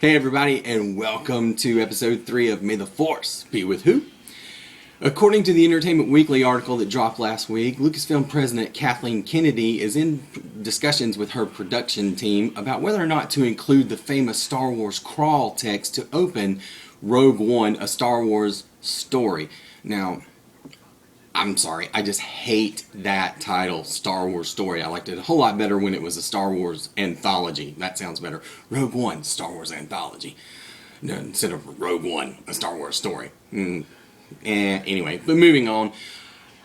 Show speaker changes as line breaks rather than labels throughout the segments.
Hey everybody, and welcome to episode 3 of May the Force Be With Who? According to the Entertainment Weekly article that dropped last week, Lucasfilm President Kathleen Kennedy is in discussions with her production team about whether or not to include the famous Star Wars crawl text to open Rogue One, a Star Wars story. Now, I'm sorry, I just hate that title, Star Wars Story. I liked it a whole lot better when it was a Star Wars anthology. That sounds better. Rogue One, Star Wars anthology. No, instead of Rogue One, a Star Wars story. Anyway, but moving on.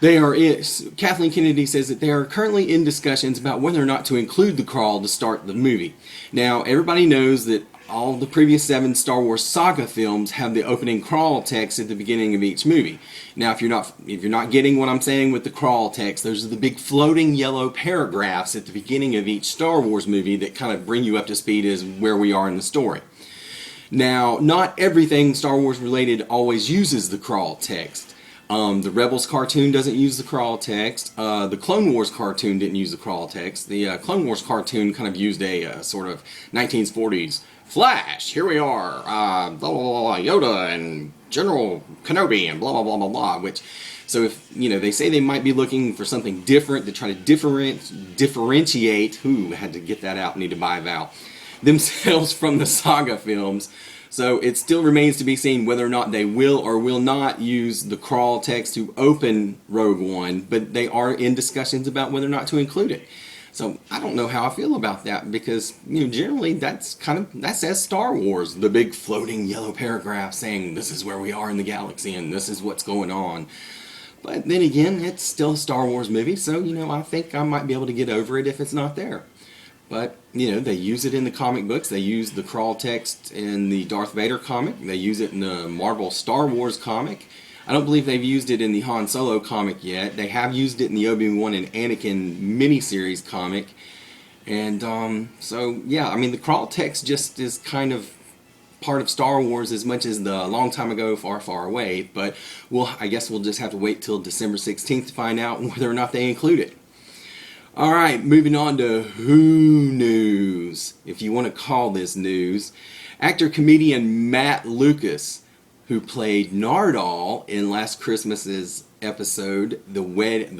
Kathleen Kennedy says that they are currently in discussions about whether or not to include the crawl to start the movie. Now, everybody knows that all the previous 7 Star Wars saga films have the opening crawl text at the beginning of each movie. Now, if you're not getting what I'm saying with the crawl text, those are the big floating yellow paragraphs at the beginning of each Star Wars movie that kind of bring you up to speed as where we are in the story. Now, not everything Star Wars related always uses the crawl text. The Rebels cartoon doesn't use the crawl text. The Clone Wars cartoon didn't use the crawl text. The Clone Wars cartoon kind of used a sort of 1940s Flash, here we are, blah, blah, blah, Yoda and General Kenobi and blah, blah, blah, blah, blah, which, so if, they say they might be looking for something different to try to differentiate, had to get that out, need to buy a vowel, themselves from the saga films. So it still remains to be seen whether or not they will or will not use the crawl text to open Rogue One, but they are in discussions about whether or not to include it. So I don't know how I feel about that because, generally that says Star Wars, the big floating yellow paragraph saying this is where we are in the galaxy and this is what's going on. But then again, it's still a Star Wars movie, so, I think I might be able to get over it if it's not there. But, they use it in the comic books. They use the crawl text in the Darth Vader comic. They use it in the Marvel Star Wars comic. I don't believe they've used it in the Han Solo comic yet. They have used it in the Obi-Wan and Anakin miniseries comic. And, so, yeah, the crawl text just is kind of part of Star Wars as much as the long time ago, far, far away. But I guess we'll just have to wait till December 16th to find out whether or not they include it. Alright, moving on to Who News, if you want to call this news. Actor-comedian Matt Lucas, who played Nardal in last Christmas's episode, The Weddings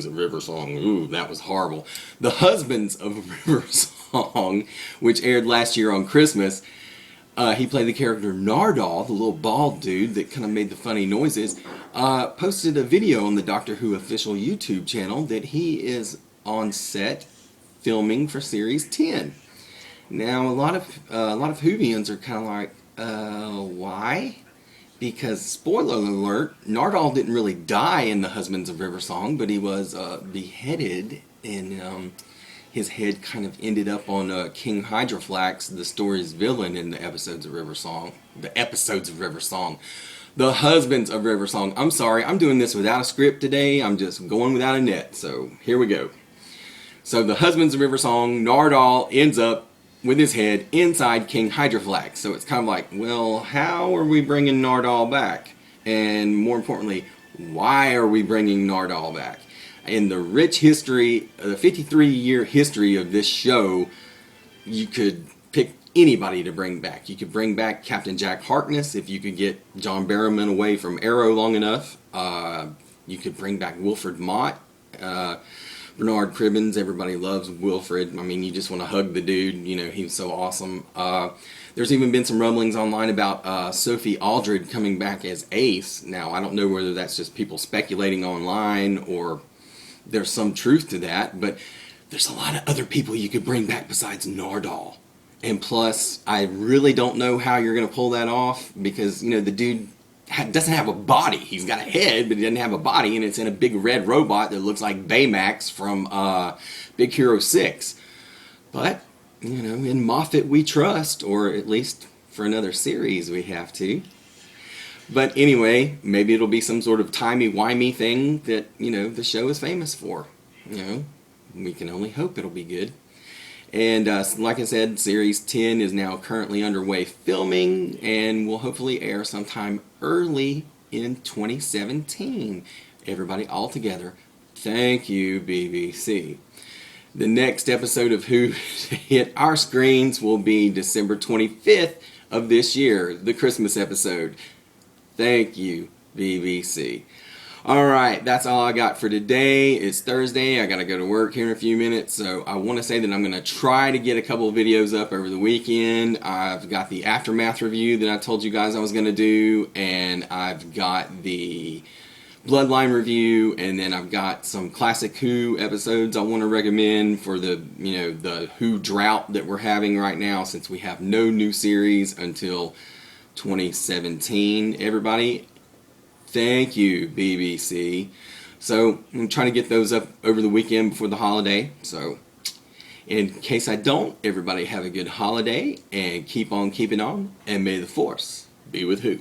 of River Song. Ooh, that was horrible. The Husbands of River Song, which aired last year on Christmas. He played the character Nardal, the little bald dude that kind of made the funny noises. Posted a video on the Doctor Who official YouTube channel that he is on set filming for Series 10. Now, a lot of Whovians are kind of like, why? Because, spoiler alert, Nardal didn't really die in The Husbands of River Song, but he was beheaded, and his head kind of ended up on King Hydroflax, the story's villain in the episodes of River Song. The Husbands of River Song. I'm sorry, I'm doing this without a script today. I'm just going without a net, so here we go. So, The Husbands of River Song, Nardal ends up with his head inside King Hydroflax. So it's kind of like, well, how are we bringing Nardal back? And more importantly, why are we bringing Nardal back? In the rich history, the 53-year history of this show, you could pick anybody to bring back. You could bring back Captain Jack Harkness if you could get John Barrowman away from Arrow long enough. You could bring back Wilfred Mott. Bernard Cribbins, everybody loves Wilfred. You just want to hug the dude. He's so awesome. There's even been some rumblings online about Sophie Aldred coming back as Ace. Now, I don't know whether that's just people speculating online or there's some truth to that, but there's a lot of other people you could bring back besides Nardal. And plus, I really don't know how you're going to pull that off because, the dude doesn't have a body. He's got a head, but he doesn't have a body, and it's in a big red robot that looks like Baymax from Big Hero 6. But, in Moffat we trust, or at least for another series we have to. But anyway, maybe it'll be some sort of timey-wimey thing that, the show is famous for. We can only hope it'll be good. And like I said, Series 10 is now currently underway filming and will hopefully air sometime early in 2017. Everybody all together, thank you, BBC. The next episode of Who to hit our screens will be December 25th of this year, the Christmas episode. Thank you, BBC. Alright, that's all I got for today. It's Thursday. I gotta go to work here in a few minutes, so I want to say that I'm going to try to get a couple of videos up over the weekend. I've got the Aftermath review that I told you guys I was going to do, and I've got the Bloodline review, and then I've got some classic Who episodes I want to recommend for the the Who drought that we're having right now, since we have no new series until 2017. Everybody, thank you, BBC. So I'm trying to get those up over the weekend before the holiday. So in case I don't, everybody have a good holiday and keep on keeping on, and may the Force be with Who.